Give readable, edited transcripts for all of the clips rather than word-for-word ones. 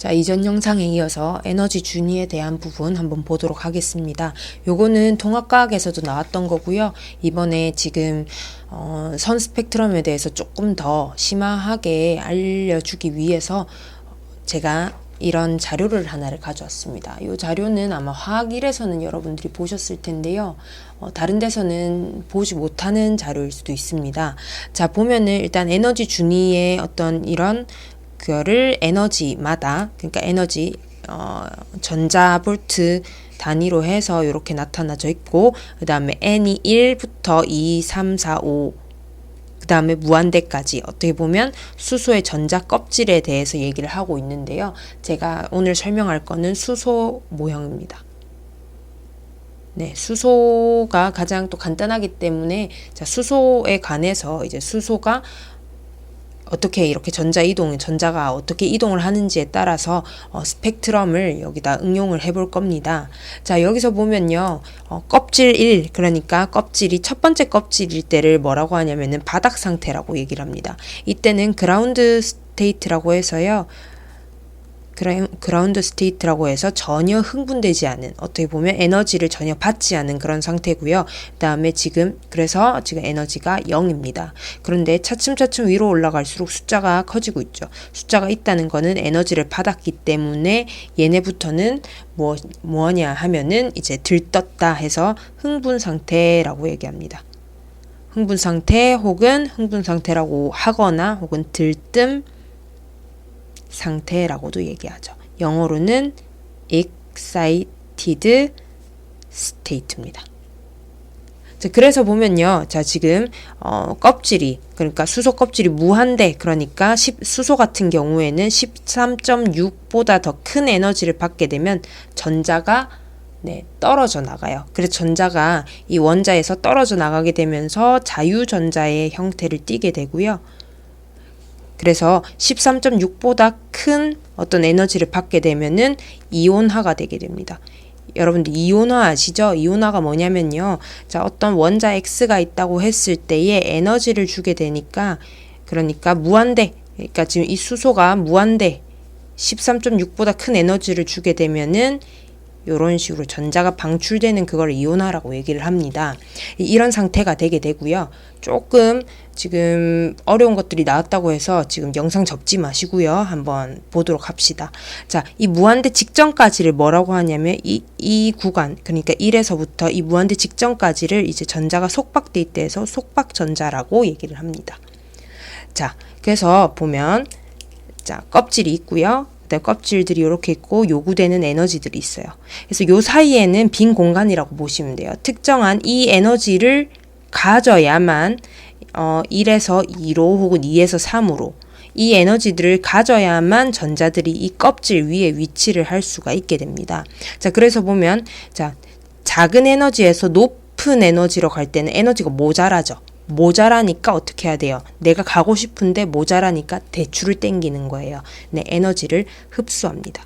자, 이전 영상에 이어서 에너지 준위에 대한 부분 한번 보도록 하겠습니다. 요거는 통합과학에서도 나왔던 거고요. 이번에 지금 선 스펙트럼에 대해서 조금 더 심화하게 알려주기 위해서 제가 이런 자료를 하나를 가져왔습니다. 이 자료는 아마 화학 1에서는 여러분들이 보셨을 텐데요. 다른 데서는 보지 못하는 자료일 수도 있습니다. 자, 보면은 일단 에너지 준위의 어떤 이런 그거를 에너지마다, 그러니까 에너지 전자볼트 단위로 해서 이렇게 나타나져 있고, 그 다음에 N이 1부터 2, 3, 4, 5, 그 다음에 무한대까지 어떻게 보면 수소의 전자 껍질에 대해서 얘기를 하고 있는데요. 제가 오늘 설명할 거는 수소 모형입니다. 네, 수소가 가장 또 간단하기 때문에, 자, 수소에 관해서 이제 수소가 어떻게 이렇게 전자가 어떻게 이동을 하는지에 따라서 스펙트럼을 여기다 응용을 해볼 겁니다. 자, 여기서 보면요. 껍질 1, 그러니까 껍질이 첫 번째 껍질일 때를 뭐라고 하냐면은 바닥 상태라고 얘기를 합니다. 이때는 그라운드 스테이트라고 해서요. 그라운드 스테이트라고 해서 전혀 흥분되지 않은, 어떻게 보면 에너지를 전혀 받지 않은 그런 상태고요. 그 다음에 그래서 지금 에너지가 0입니다. 그런데 차츰차츰 위로 올라갈수록 숫자가 커지고 있죠. 숫자가 있다는 거는 에너지를 받았기 때문에 얘네부터는 뭐냐 하면은 이제 들떴다 해서 흥분 상태라고 얘기합니다. 흥분 상태 혹은 흥분 상태라고 하거나 혹은 들뜸 상태라고도 얘기하죠. 영어로는 excited state입니다. 자, 그래서 보면요. 자, 지금 껍질이, 그러니까 수소 껍질이 무한대, 그러니까 수소 같은 경우에는 13.6보다 더 큰 에너지를 받게 되면 전자가 떨어져 나가요. 그래서 전자가 이 원자에서 떨어져 나가게 되면서 자유전자의 형태를 띠게 되고요. 그래서 13.6보다 큰 어떤 에너지를 받게 되면은 이온화가 되게 됩니다. 여러분들 이온화 아시죠? 이온화가 뭐냐면요. 자, 어떤 원자 X가 있다고 했을 때에 에너지를 주게 되니까, 그러니까 무한대, 그러니까 지금 이 수소가 무한대 13.6보다 큰 에너지를 주게 되면은 이런 식으로 전자가 방출되는 그걸 이온화라고 얘기를 합니다. 이런 상태가 되게 되고요. 조금 지금 어려운 것들이 나왔다고 해서 지금 영상 접지 마시고요. 한번 보도록 합시다. 자, 이 무한대 직전까지를 뭐라고 하냐면 이 구간, 그러니까 1에서부터 이 무한대 직전까지를 이제 전자가 속박돼 있다 해서 속박전자라고 얘기를 합니다. 자, 그래서 보면 자, 껍질이 있고요. 껍질들이 이렇게 있고 요구되는 에너지들이 있어요. 그래서 요 사이에는 빈 공간이라고 보시면 돼요. 특정한 이 에너지를 가져야만 1에서 2로 혹은 2에서 3으로 이 에너지들을 가져야만 전자들이 이 껍질 위에 위치를 할 수가 있게 됩니다. 자, 그래서 보면 자, 작은 에너지에서 높은 에너지로 갈 때는 에너지가 모자라죠. 모자라니까 어떻게 해야 돼요? 내가 가고 싶은데 모자라니까 대출을 땡기는 거예요. 네, 에너지를 흡수합니다.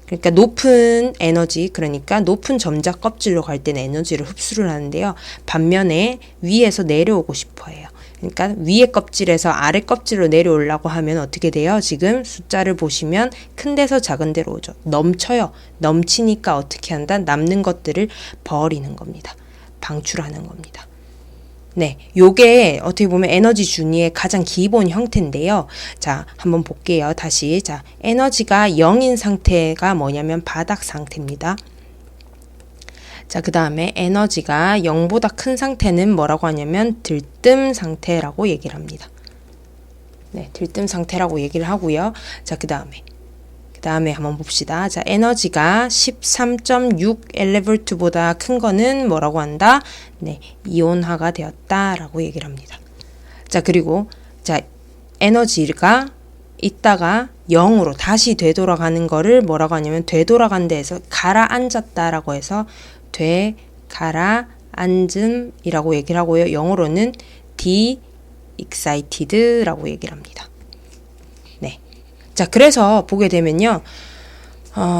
그러니까 높은 에너지, 그러니까 높은 점자 껍질로 갈 때는 에너지를 흡수를 하는데요. 반면에 위에서 내려오고 싶어 해요. 그러니까 위에 껍질에서 아래 껍질로 내려오려고 하면 어떻게 돼요? 지금 숫자를 보시면 큰 데서 작은 데로 오죠. 넘쳐요. 넘치니까 어떻게 한다? 남는 것들을 버리는 겁니다. 방출하는 겁니다. 네, 요게 어떻게 보면 에너지 준위의 가장 기본 형태인데요. 자, 한번 볼게요. 다시. 자, 에너지가 0인 상태가 뭐냐면 바닥 상태입니다. 자, 그 다음에 에너지가 0보다 큰 상태는 뭐라고 하냐면 들뜸 상태라고 얘기를 합니다. 네, 들뜸 상태라고 얘기를 하고요. 자, 그 다음에 한번 봅시다. 자, 에너지가 13.6 엘리볼트보다 큰 거는 뭐라고 한다? 네, 이온화가 되었다라고 얘기를 합니다. 자, 그리고 자, 에너지가 있다가 0으로 다시 되돌아가는 거를 뭐라고 하냐면 되돌아간 데에서 가라앉았다라고 해서 되가라앉음이라고 얘기를 하고요. 영어로는 de-excited라고 얘기를 합니다. 네. 자, 그래서 보게 되면요.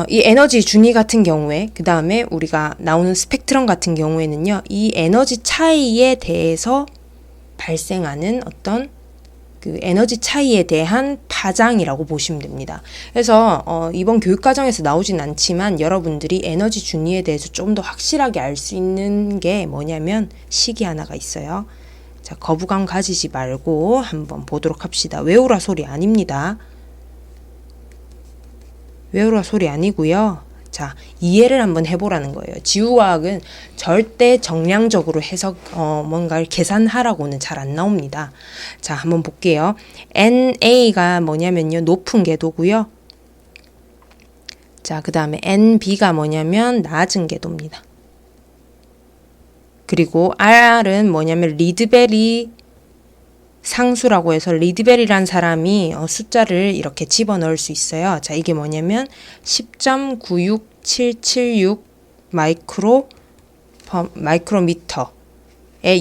이 에너지 준위 같은 경우에, 그 다음에 우리가 나오는 스펙트럼 같은 경우에는요, 이 에너지 차이에 대해서 발생하는 어떤 그 에너지 차이에 대한 파장이라고 보시면 됩니다. 그래서 이번 교육과정에서 나오진 않지만 여러분들이 에너지 준위에 대해서 좀 더 확실하게 알 수 있는 게 뭐냐면 식이 하나가 있어요. 자, 거부감 가지지 말고 한번 보도록 합시다. 외우라 소리 아닙니다. 외우라 소리 아니고요. 자, 이해를 한번 해보라는 거예요. 지구과학은 절대 정량적으로 해석, 뭔가를 계산하라고는 잘 안 나옵니다. 자, 한번 볼게요. NA가 뭐냐면요. 높은 궤도고요. 자, 그 다음에 NB가 뭐냐면 낮은 궤도입니다. 그리고 R은 뭐냐면 리드베리 상수라고 해서 리드벨이란 사람이 숫자를 이렇게 집어넣을 수 있어요. 자, 이게 뭐냐면 10.96776 마이크로미터의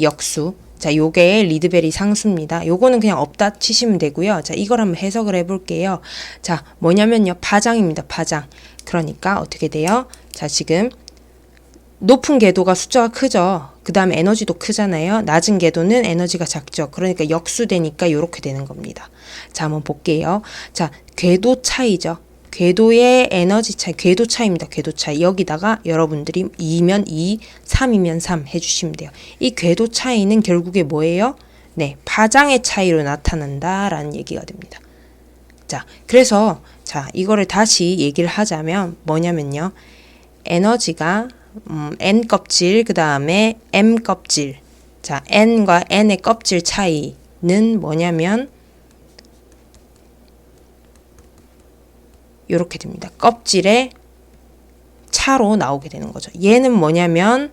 역수. 자, 요게 리드벨이 상수입니다. 요거는 그냥 없다 치시면 되고요. 자, 이걸 한번 해석을 해볼게요. 자, 뭐냐면요. 파장입니다. 파장. 그러니까 어떻게 돼요? 자, 지금 높은 궤도가 숫자가 크죠. 그 다음에 에너지도 크잖아요. 낮은 궤도는 에너지가 작죠. 그러니까 역수되니까 이렇게 되는 겁니다. 자, 한번 볼게요. 자, 궤도 차이죠. 궤도의 에너지 차이, 궤도 차이입니다. 궤도 차이. 여기다가 여러분들이 2면 2, 3이면 3 해주시면 돼요. 이 궤도 차이는 결국에 뭐예요? 네, 파장의 차이로 나타난다라는 얘기가 됩니다. 자, 그래서 자, 이거를 다시 얘기를 하자면 뭐냐면요. 에너지가 N 껍질, 그 다음에 M 껍질. 자, N과 N의 껍질 차이는 뭐냐면 이렇게 됩니다. 껍질의 차로 나오게 되는 거죠. 얘는 뭐냐면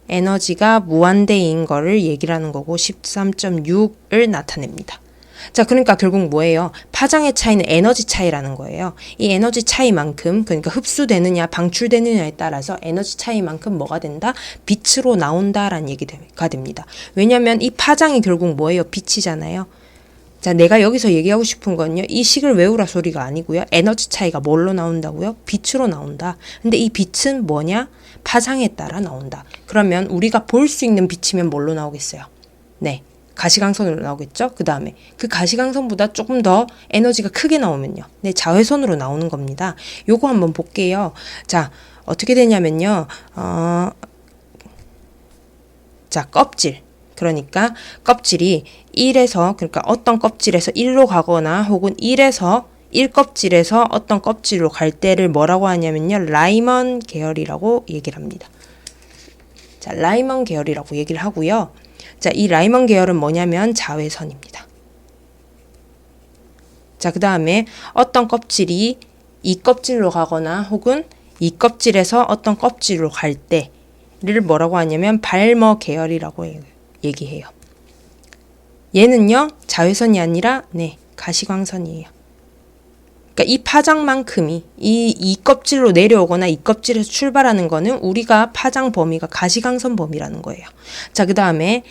에너지가 무한대인 거를 얘기를 하는 거고 13.6을 나타냅니다. 자, 그러니까 결국 뭐예요? 파장의 차이는 에너지 차이라는 거예요. 이 에너지 차이만큼, 그러니까 흡수되느냐 방출되느냐에 따라서 에너지 차이만큼 뭐가 된다? 빛으로 나온다라는 얘기가 됩니다. 왜냐하면 이 파장이 결국 뭐예요? 빛이잖아요. 자, 내가 여기서 얘기하고 싶은 건요. 이 식을 외우라 소리가 아니고요. 에너지 차이가 뭘로 나온다고요? 빛으로 나온다. 근데 이 빛은 뭐냐? 파장에 따라 나온다. 그러면 우리가 볼 수 있는 빛이면 뭘로 나오겠어요? 네. 가시광선으로 나오겠죠? 그 다음에 그 가시광선보다 조금 더 에너지가 크게 나오면요. 네, 자외선으로 나오는 겁니다. 요거 한번 볼게요. 자, 어떻게 되냐면요. 자, 껍질. 그러니까 껍질이 1에서, 그러니까 어떤 껍질에서 1로 가거나 혹은 1껍질에서 어떤 껍질로 갈 때를 뭐라고 하냐면요. 라이먼 계열이라고 얘기를 합니다. 자, 라이먼 계열이라고 얘기를 하고요. 자, 이 라이먼 계열은 뭐냐면 자외선입니다. 자, 그 다음에 어떤 껍질이 이 껍질로 가거나 혹은 이 껍질에서 어떤 껍질로 갈 때를 뭐라고 하냐면 발머 계열이라고 얘기해요. 얘는요, 자외선이 아니라, 네, 가시광선이에요. 그러니까 이 파장만큼이 이 껍질로 내려오거나 이 껍질에서 출발하는 거는 우리가 파장 범위가 가시광선 범위라는 거예요. 자, 그 다음에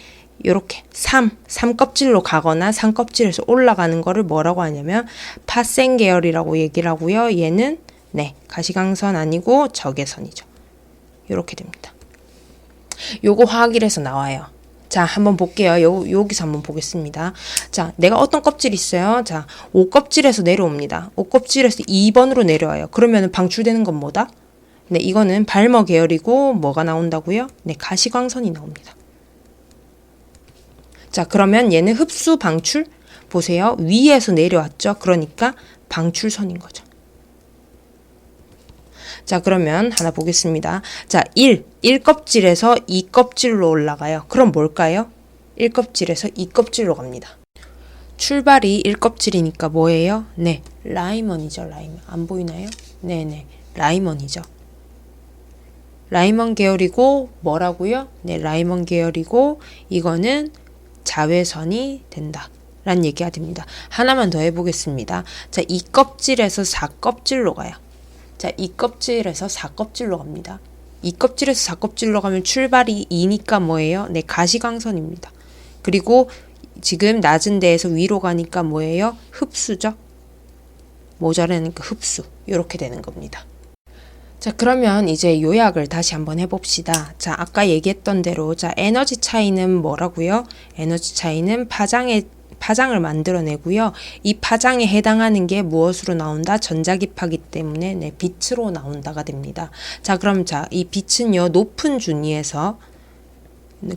요렇게 3 껍질로 가거나 3 껍질에서 올라가는 거를 뭐라고 하냐면 파생 계열이라고 얘기를 하고요. 얘는 네, 가시광선 아니고 적외선이죠. 요렇게 됩니다. 요거 화학일에서 나와요. 자, 한번 볼게요. 여기서 한번 보겠습니다. 자, 내가 어떤 껍질이 있어요? 자, 5껍질에서 내려옵니다. 5껍질에서 2번으로 내려와요. 그러면 방출되는 건 뭐다? 네, 이거는 발머 계열이고 뭐가 나온다고요? 네, 가시광선이 나옵니다. 자, 그러면 얘는 흡수 방출 보세요. 위에서 내려왔죠. 그러니까 방출선인 거죠. 자, 그러면 하나 보겠습니다. 자, 1껍질에서 2껍질로 올라가요. 그럼 뭘까요? 1껍질에서 2껍질로 갑니다. 출발이 1껍질이니까 뭐예요? 네, 라이먼이죠. 라이먼. 안 보이나요? 네네, 라이먼이죠. 라이먼 계열이고 뭐라고요? 네, 라이먼 계열이고 이거는 자외선이 된다 라는 얘기가 됩니다. 하나만 더 해보겠습니다. 자, 2껍질에서 4껍질로 가요. 자, 2껍질에서 4껍질로 갑니다. 2껍질에서 4껍질로 가면 출발이 2니까 뭐예요? 네, 가시광선입니다. 그리고 지금 낮은 데에서 위로 가니까 뭐예요? 흡수죠. 모자라니까 흡수. 이렇게 되는 겁니다. 자, 그러면 이제 요약을 다시 한번 해봅시다. 자, 아까 얘기했던 대로 자, 에너지 차이는 뭐라고요? 에너지 차이는 파장을 만들어내고요. 이 파장에 해당하는 게 무엇으로 나온다? 전자기파기 때문에 네, 빛으로 나온다가 됩니다. 자, 그럼 이 빛은요, 높은 준위에서,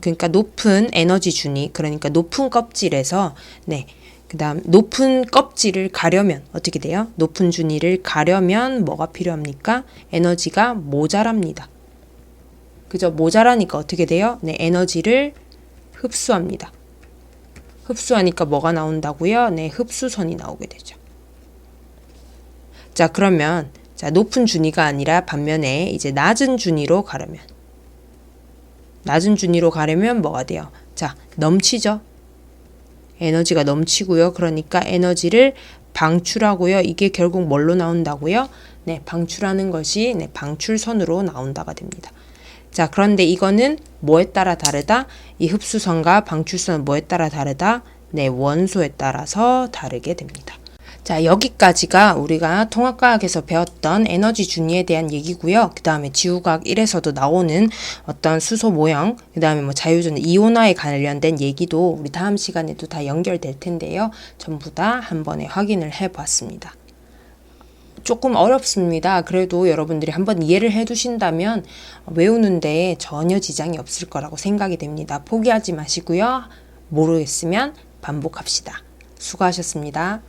그러니까 높은 에너지 준위, 그러니까 높은 껍질에서, 네, 그 다음 높은 껍질을 가려면 어떻게 돼요? 높은 준위를 가려면 뭐가 필요합니까? 에너지가 모자랍니다. 그죠? 모자라니까 어떻게 돼요? 네, 에너지를 흡수합니다. 흡수하니까 뭐가 나온다고요? 네, 흡수선이 나오게 되죠. 자, 그러면 높은 준위가 아니라 반면에 이제 낮은 준위로 가려면 뭐가 돼요? 자, 넘치죠? 에너지가 넘치고요. 그러니까 에너지를 방출하고요. 이게 결국 뭘로 나온다고요? 네, 방출하는 것이 네, 방출선으로 나온다가 됩니다. 자, 그런데 이거는 뭐에 따라 다르다? 이 흡수선과 방출선은 뭐에 따라 다르다? 네, 원소에 따라서 다르게 됩니다. 자, 여기까지가 우리가 통합과학에서 배웠던 에너지 준위에 대한 얘기고요. 그 다음에 지구과학 1에서도 나오는 어떤 수소 모형, 그 다음에 뭐 자유전 이온화에 관련된 얘기도 우리 다음 시간에도 다 연결될 텐데요. 전부 다 한 번에 확인을 해봤습니다. 조금 어렵습니다. 그래도 여러분들이 한번 이해를 해두신다면 외우는데 전혀 지장이 없을 거라고 생각이 됩니다. 포기하지 마시고요. 모르겠으면 반복합시다. 수고하셨습니다.